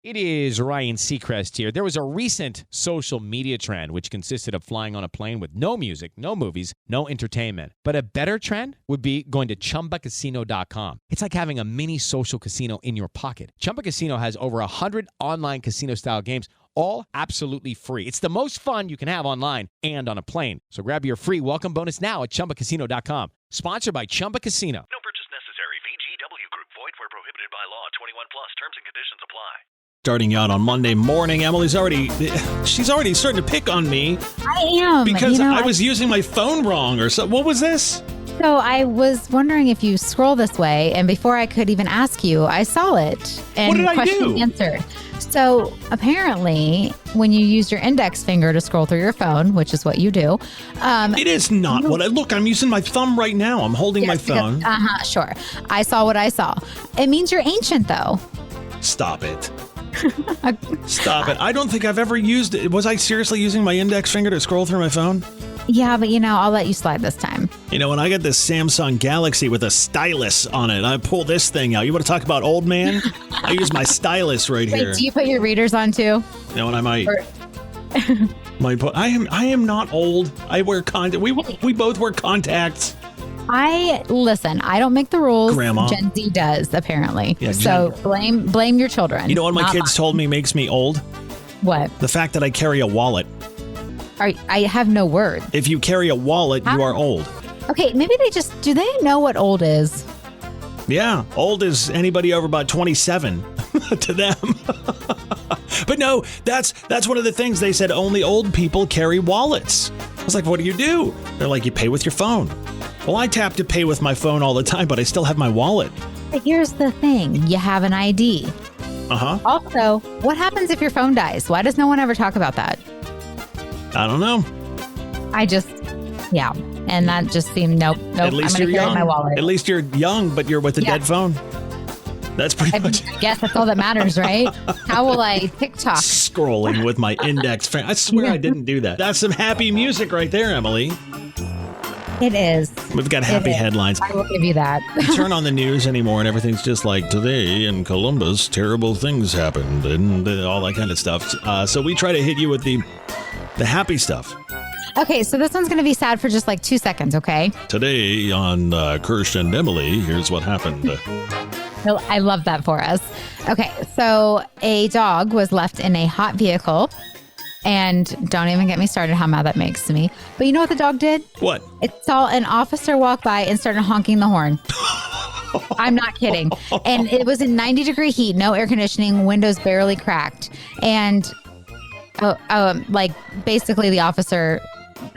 It is Ryan Seacrest here. There was a recent social media trend which consisted of flying on a plane with no music, no movies, no entertainment. But a better trend would be going to ChumbaCasino.com. It's like having a mini social casino in your pocket. Chumba Casino has over 100 online casino-style games, all absolutely free. It's the most fun you can have online and on a plane. So grab your free welcome bonus now at ChumbaCasino.com. Sponsored by Chumba Casino. No purchase necessary. VGW Group. Void where prohibited by law. 21 plus. Terms and conditions apply. Starting out on Monday morning, she's already starting to pick on me. I am. Because I was using my phone wrong or so. What was this? So I was wondering if you scroll this way, and before I could even ask you, I saw it. And what did I do? Answered. So apparently, when you use your index finger to scroll through your phone, which is what you do. It is not what I look. I'm using my thumb right now. I'm holding my phone. Sure. I saw what I saw. It means you're ancient, though. Stop it. Stop it. I don't think I've ever used it. Was I seriously using my index finger to scroll through my phone? Yeah, but I'll let you slide this time. When I got this Samsung Galaxy with a stylus on it, I pull this thing out. You want to talk about old man? I use my stylus right here. Do you put your readers on too? And I might. I am not old. I wear contact. We both wear contacts. I don't make the rules. Grandma. Gen Z does, apparently. Yeah, so blame your children. You know what my kids told me makes me old? What? The fact that I carry a wallet. I have no word. If you carry a wallet, you are old. Okay, maybe do they know what old is? Yeah, old is anybody over about 27 to them. But no, that's one of the things they said, only old people carry wallets. I was like, what do? They're like, you pay with your phone. Well, I tap to pay with my phone all the time, but I still have my wallet. But here's the thing. You have an ID. Uh-huh. Also, what happens if your phone dies? Why does no one ever talk about that? I don't know. And that just seemed, nope. At least I'm going to carry my wallet. At least you're young, but you're with a dead phone. That's pretty much. I guess that's all that matters, right? How will I TikTok? Scrolling with my index finger. I swear I didn't do that. That's some happy music right there, Emily. It is. We've got happy headlines. I will give you that. You turn on the news anymore and everything's just like, today in Columbus, terrible things happened and all that kind of stuff. So we try to hit you with the happy stuff. Okay, so this one's going to be sad for just like 2 seconds, okay? Today on Kirsch and Emyle, here's what happened. I love that for us. Okay, so a dog was left in a hot vehicle. And don't even get me started how mad that makes me. But you know what the dog did? What? It saw an officer walk by and started honking the horn. I'm not kidding. And it was in 90-degree heat, no air conditioning, windows barely cracked. And basically the officer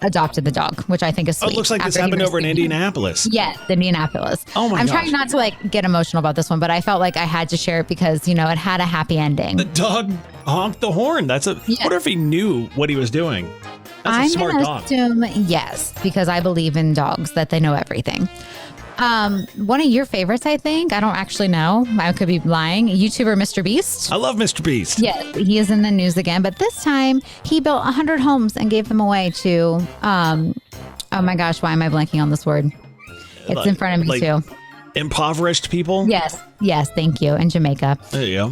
adopted the dog, which I think is sweet. It looks like this happened over in Indianapolis. Yes, Indianapolis. Oh my gosh. I'm trying not to get emotional about this one, but I felt like I had to share it because, it had a happy ending. The dog honked the horn. What if he knew what he was doing? That's a smart dog. I'm going to assume yes, because I believe in dogs, that they know everything. One of your favorites, I think. I don't actually know. I could be lying. YouTuber Mr. Beast. I love Mr. Beast. Yes, he is in the news again. But this time, he built 100 homes and gave them away to, oh my gosh, why am I blanking on this word? It's in front of me too. Impoverished people? Yes, thank you. In Jamaica. There you go.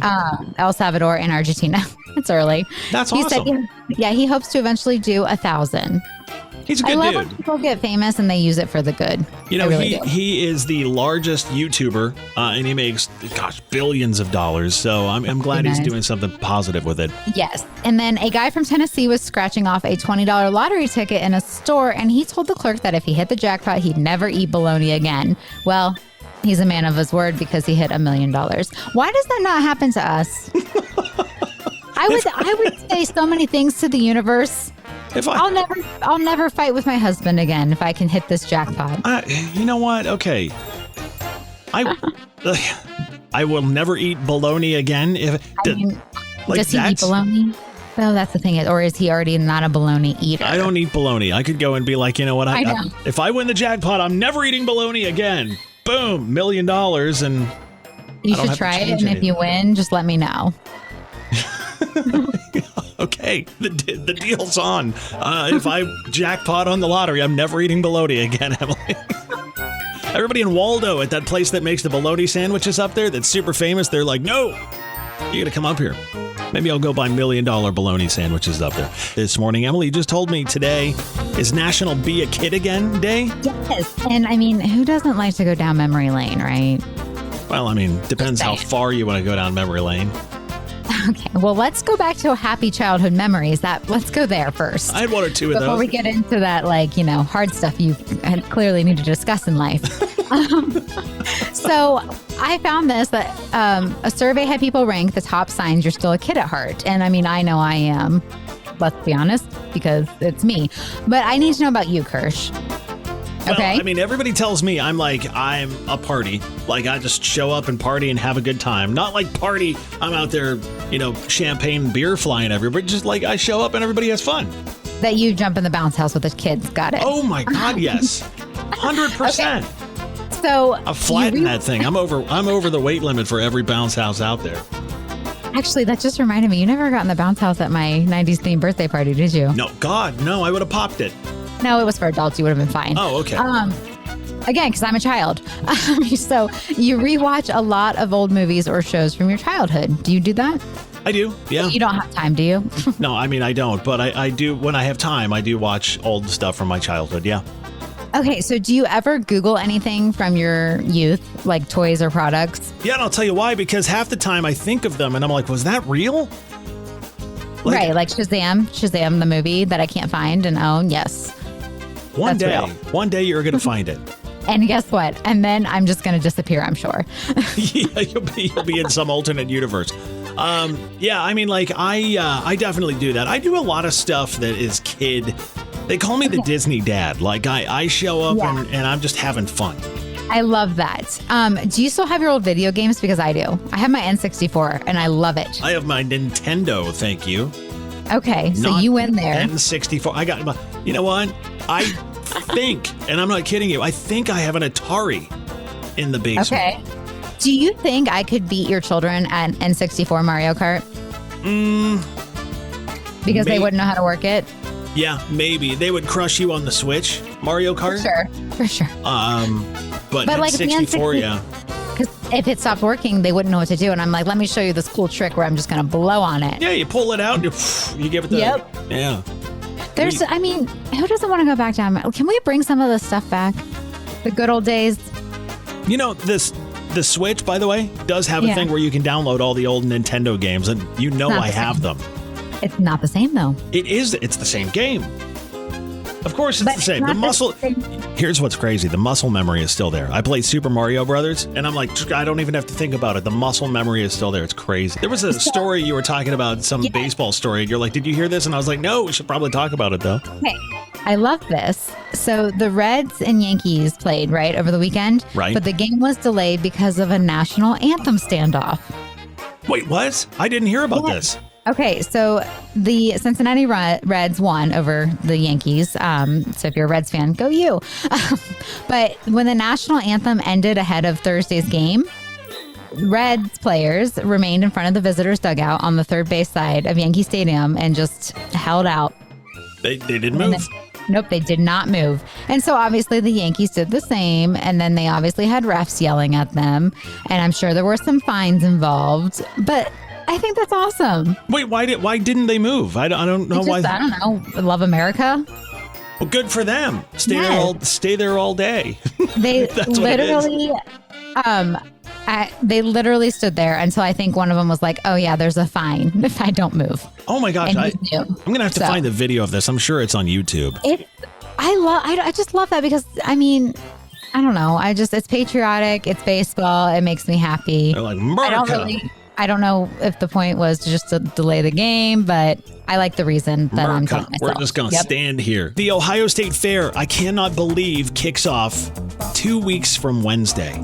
El Salvador and Argentina. It's early. That's awesome. He hopes to eventually do 1,000. He's a good dude. I love when people get famous and they use it for the good. He is the largest YouTuber, and he makes, billions of dollars. So I'm glad he's doing something positive with it. Yes. And then a guy from Tennessee was scratching off a $20 lottery ticket in a store, and he told the clerk that if he hit the jackpot, he'd never eat bologna again. Well, he's a man of his word because he hit $1 million. Why does that not happen to us? I would say so many things to the universe. I'll never fight with my husband again if I can hit this jackpot. You know what? Okay. I will never eat bologna again. Does he eat bologna? Well, that's the thing. Or is he already not a bologna eater? I don't eat bologna. I could go and be like, you know what? If I win the jackpot, I'm never eating bologna again. Boom, $1 million, and you should try it. And if you win, just let me know. Okay, the deal's on. If I jackpot on the lottery, I'm never eating bologna again, Emily. Everybody in Waldo at that place that makes the bologna sandwiches up there that's super famous, they're like, no, you got to come up here. Maybe I'll go buy $1 million bologna sandwiches up there. This morning, Emily, you just told me today is National Be a Kid Again Day? Yes. And I mean, who doesn't like to go down memory lane, right? Well, I mean, depends how far you want to go down memory lane. Okay, well, let's go back to happy childhood memories. Let's go there first. I had one or two of those. Before we get into that, hard stuff you clearly need to discuss in life. So I found this, that a survey had people rank the top signs you're still a kid at heart. And I mean, I know I am, let's be honest, because it's me. But I need to know about you, Kirsch. Okay. Well, I mean, everybody tells me I'm a party. Like, I just show up and party and have a good time. Not like party, I'm out there, champagne beer flying everywhere. Just like I show up and everybody has fun. That you jump in the bounce house with the kids. Got it. Oh, my God, yes. 100%. Okay. So I'm flattening that thing. I'm over the weight limit for every bounce house out there. Actually, that just reminded me. You never got in the bounce house at my 90s themed birthday party, did you? No, God, no. I would have popped it. No, it was for adults. You would have been fine. Oh, okay. Again, because I'm a child. So you rewatch a lot of old movies or shows from your childhood. Do you do that? I do, yeah. You don't have time, do you? No, I mean, I don't. But I do, when I have time, I do watch old stuff from my childhood, yeah. Okay, so do you ever Google anything from your youth, like toys or products? Yeah, and I'll tell you why. Because half the time I think of them and I'm like, was that real? Right, like Shazam the movie that I can't find and own, yes. One day you're going to find it. And guess what? And then I'm just going to disappear, I'm sure. Yeah, you'll be in some alternate universe. Yeah, I mean, like, I definitely do that. I do a lot of stuff that is kid. They call me the Disney dad. Like, I show up and I'm just having fun. I love that. Do you still have your old video games? Because I do. I have my N64 and I love it. I have my Nintendo, thank you. Okay, so you win there. N64. I got my, you know what? I think, and I'm not kidding you, I think I have an Atari in the basement. Okay. Do you think I could beat your children at N64 Mario Kart? Because they wouldn't know how to work it? Yeah, maybe. They would crush you on the Switch, Mario Kart. For sure. But like N64, yeah. Because if it stopped working, they wouldn't know what to do. And I'm like, let me show you this cool trick where I'm just going to blow on it. Yeah, you pull it out, you give it the... Yep. Yeah. Who doesn't want to go back down? Can we bring some of this stuff back? The good old days? You know, the Switch, by the way, does have a thing where you can download all the old Nintendo games, and I have them. It's not the same, though. It is. It's the same game. Of course, it's the same. The muscle. Here's what's crazy. The muscle memory is still there. I played Super Mario Brothers, and I'm like, I don't even have to think about it. The muscle memory is still there. It's crazy. There was a story you were talking about, some baseball story, and you're like, did you hear this? And I was like, no, we should probably talk about it, though. Okay. I love this. So the Reds and Yankees played, right, over the weekend? Right. But the game was delayed because of a national anthem standoff. Wait, what? I didn't hear about this. Okay, so the Cincinnati Reds won over the Yankees. So if you're a Reds fan, go you. But when the national anthem ended ahead of Thursday's game, Reds players remained in front of the visitors' dugout on the third base side of Yankee Stadium and just held out. They didn't move. Nope, they did not move. And so obviously the Yankees did the same. And then they obviously had refs yelling at them. And I'm sure there were some fines involved. But I think that's awesome. Wait, why didn't they move? I don't know why. I don't know. Love America. Well, good for them. Stay there all day. They literally stood there until I think one of them was like, "Oh yeah, there's a fine if I don't move." Oh my gosh, I'm gonna have to find the video of this. I'm sure it's on YouTube. I just love that because I mean, I don't know. It's patriotic. It's baseball. It makes me happy. They're like, America. I don't know if the point was just to delay the game, but I like the reason that I'm telling myself. We're just going to stand here. The Ohio State Fair, I cannot believe, kicks off 2 weeks from Wednesday.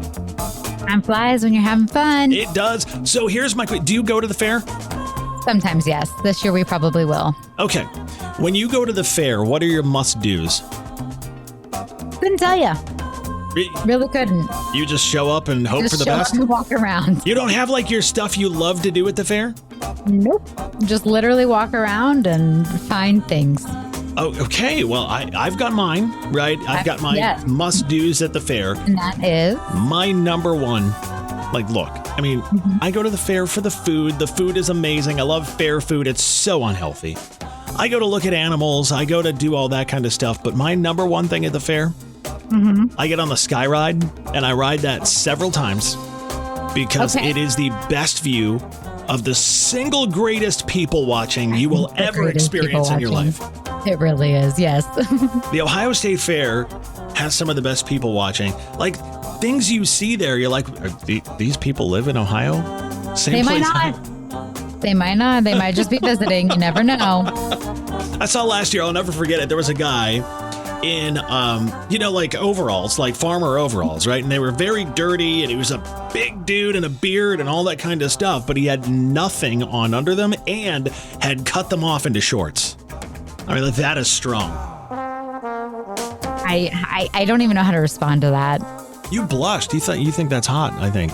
Time flies when you're having fun. It does. So here's my question. Do you go to the fair? Sometimes, yes. This year we probably will. Okay. When you go to the fair, what are your must-dos? Couldn't tell you. Really couldn't. You just show up and hope for the best? Just show up and walk around. You don't have like your stuff you love to do at the fair? Nope. Just literally walk around and find things. Oh, okay. Well, I've got mine, right? I've got my must-dos at the fair. And that is? My number one Like, look, I mean, I go to the fair for the food. The food is amazing. I love fair food. It's so unhealthy. I go to look at animals. I go to do all that kind of stuff. But my number one thing at the fair, I get on the Sky Ride, and I ride that several times because it is the best view of the single greatest people watching you will ever experience in your life. It really is, yes. The Ohio State Fair has some of the best people watching. Like, things you see there, you're like, these people live in Ohio? They might not. They might not. They might just be visiting. You never know. I saw last year, I'll never forget it. There was a guy in, like overalls, like farmer overalls, right? And they were very dirty, and he was a big dude and a beard and all that kind of stuff, but he had nothing on under them and had cut them off into shorts. I mean, like, that is strong. I don't even know how to respond to that. You blushed. You think that's hot, I think.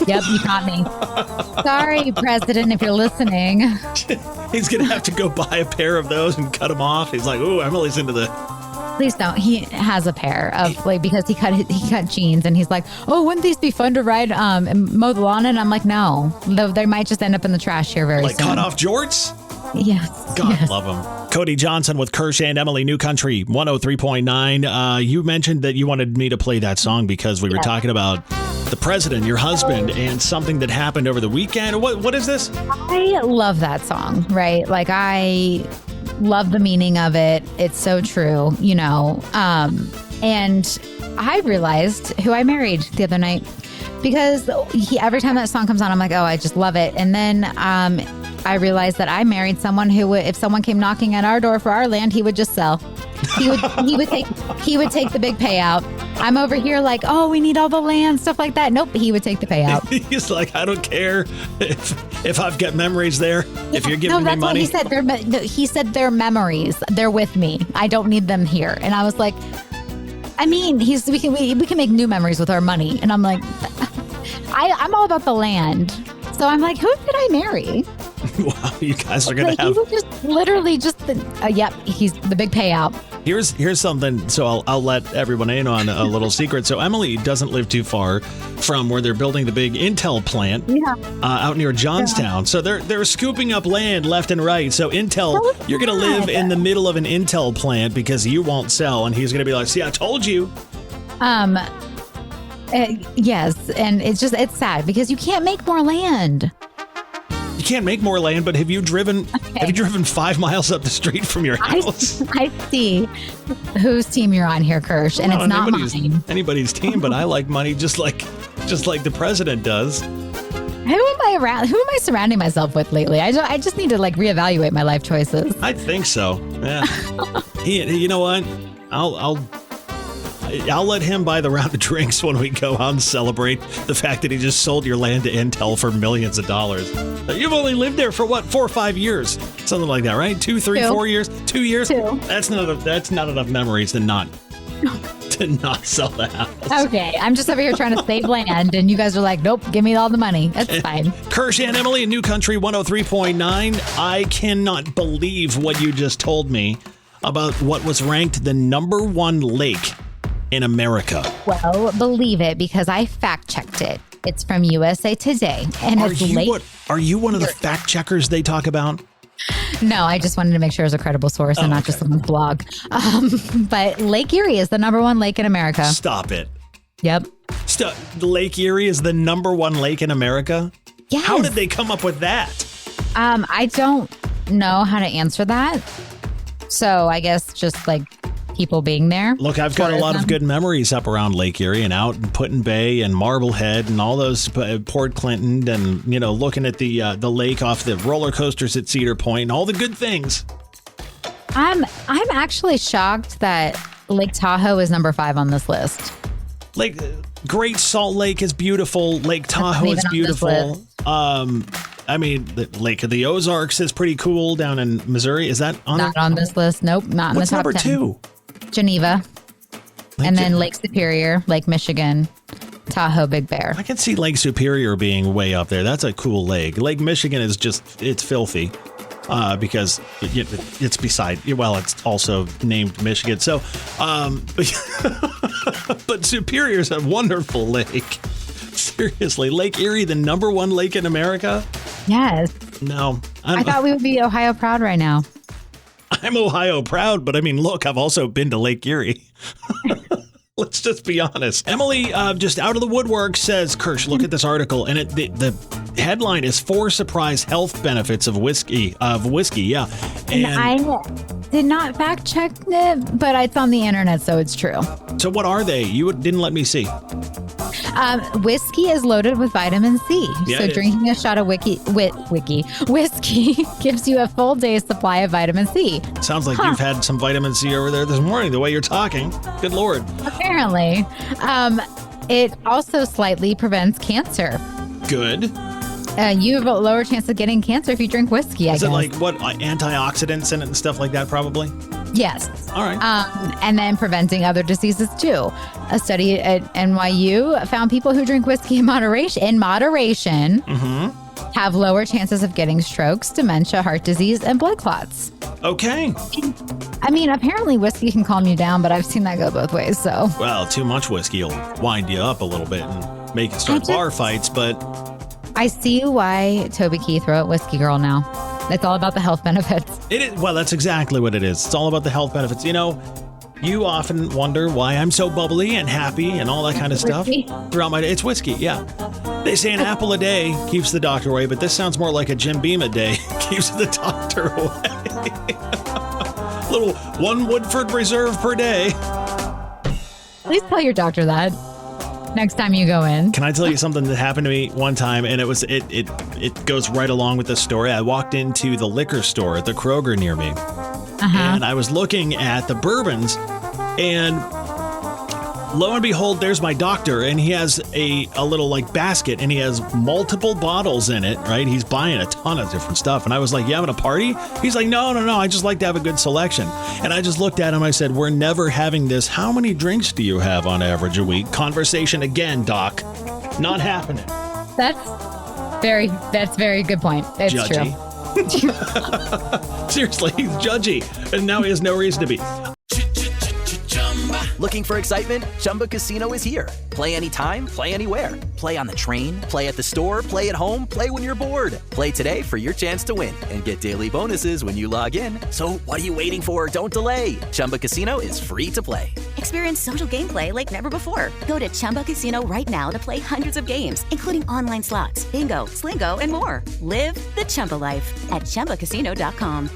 Yep, you caught me. Sorry, President, if you're listening. He's going to have to go buy a pair of those and cut them off. He's like, ooh, Emily's into the... Please don't. He has a pair of, because he cut jeans, and he's like, oh, wouldn't these be fun to ride and mow the lawn? And I'm like, no. They might just end up in the trash here very soon. Like cut off jorts? Yes. God love him. Cody Johnson with Kirsch and Emyle, New Country 103.9. You mentioned that you wanted me to play that song because we were talking about the president, your husband, and something that happened over the weekend. What is this? I love that song, right? Like, I love the meaning of it. It's so true, and I realized who I married the other night because every time that song comes on, I'm like, oh, I just love it. And then I realized that I married someone who, if someone came knocking at our door for our land, he would just sell. He would take the big payout. I'm over here like, oh, we need all the land, stuff like that. Nope, he would take the payout. He's like, I don't care if I've got memories there. If you're giving me money. He said they're memories. They're with me. I don't need them here. And I was like, I mean, we can make new memories with our money. And I'm like, I'm all about the land. So I'm like, who did I marry? Wow, you guys are going to have... He was just literally just he's the big payout. Here's something, so I'll let everyone in on a little secret. So Emily doesn't live too far from where they're building the big Intel plant out near Johnstown. Yeah. So they're scooping up land left and right. So Intel, you're going to live in the middle of an Intel plant because you won't sell. And he's going to be like, see, I told you. Yes, and it's sad because you can't make more land. You can't make more land, but have you driven 5 miles up the street from your house? I see whose team you're on here, Kirsch, and it's not mine. Anybody's team, but I like money just like the president does. Who am I surrounding myself with lately? I just need to reevaluate my life choices. I think so. Yeah. You know what? I'll let him buy the round of drinks when we go out and celebrate the fact that he just sold your land to Intel for millions of dollars. You've only lived there for 4 or 5 years, something like that, right? 2, 3, 4 years, 2 years. 2. That's not enough memories to not sell the house. Okay, I'm just over here trying to save land, and you guys are like, nope, give me all the money. That's fine. Kirsch and Emyle in New Country 103.9. I cannot believe what you just told me about what was ranked the number 1 lake in America. Well, believe it because I fact checked it. It's from USA Today, and are you one of the fact checkers they talk about? No, I just wanted to make sure it's a credible source and not just someone's blog. But Lake Erie is the number 1 lake in America. Stop it. Yep. Lake Erie is the number 1 lake in America? Yes. How did they come up with that? I don't know how to answer that. So I guess just people being there. Look, I've got a lot of good memories up around Lake Erie and out in Put in Bay and Marblehead and all those, Port Clinton, and looking at the lake off the roller coasters at Cedar Point and all the good things. I'm actually shocked that Lake Tahoe is number 5 on this list. Great Salt Lake is beautiful. Lake Tahoe is beautiful. I mean, the Lake of the Ozarks is pretty cool down in Missouri. Is that not on this list? Nope, not in the top 10. What's number 2? Geneva, and then Lake Superior, Lake Michigan, Tahoe, Big Bear. I can see Lake Superior being way up there. That's a cool lake. Lake Michigan is it's filthy because it's it's also named Michigan. So, but Superior is a wonderful lake. Seriously, Lake Erie, the number one lake in America? Yes. No. I thought we would be Ohio proud right now. I'm Ohio proud, but I mean, look, I've also been to Lake Erie. Let's just be honest. Emily, just out of the woodwork, says, Kirsch, look at this article. And the headline is 4 surprise health benefits of whiskey. Yeah. And I did not fact check it, but it's on the internet, so it's true. So what are they? You didn't let me see. Whiskey is loaded with vitamin C. Yeah, so drinking a shot of whiskey gives you a full day's supply of vitamin C. Sounds like you've had some vitamin C over there this morning, the way you're talking. Good Lord. Apparently. It also slightly prevents cancer. Good. You have a lower chance of getting cancer if you drink whiskey, I guess. Is it like what, antioxidants in it and stuff like that, probably? Yes. All right. And then preventing other diseases too. A study at NYU found people who drink whiskey in moderation have lower chances of getting strokes, dementia, heart disease, and blood clots. Okay. I mean, apparently whiskey can calm you down, but I've seen that go both ways. So. Well, too much whiskey will wind you up a little bit and make it start bar fights, but I see why Toby Keith wrote Whiskey Girl now. It's all about the health benefits. It is. Well, that's exactly what it is. It's all about the health benefits. You know, you often wonder why I'm so bubbly and happy and all that kind of stuff throughout my day. It's whiskey, yeah. They say an apple a day keeps the doctor away, but this sounds more like a Jim Beam a day keeps the doctor away. Little 1 Woodford Reserve per day. Please tell your doctor that next time you go in. Can I tell you something that happened to me one time? And it goes right along with this story. I walked into the liquor store at the Kroger near me, and I was looking at the bourbons, and lo and behold, there's my doctor, and he has a little like basket, and he has multiple bottles in it, right? He's buying a ton of different stuff. And I was like, you having a party? He's like, no, I just like to have a good selection. And I just looked at him, I said, we're never having this. How many drinks do you have on average a week? Conversation again, doc. Not happening. That's very good point. It's Judgy. True. Seriously, he's judgy, and now he has no reason to be. Looking for excitement? Chumba Casino is here. Play anytime, play anywhere. Play on the train, play at the store, play at home, play when you're bored. Play today for your chance to win and get daily bonuses when you log in. So what are you waiting for? Don't delay. Chumba Casino is free to play. Experience social gameplay like never before. Go to Chumba Casino right now to play hundreds of games, including online slots, bingo, Slingo, and more. Live the Chumba life at ChumbaCasino.com.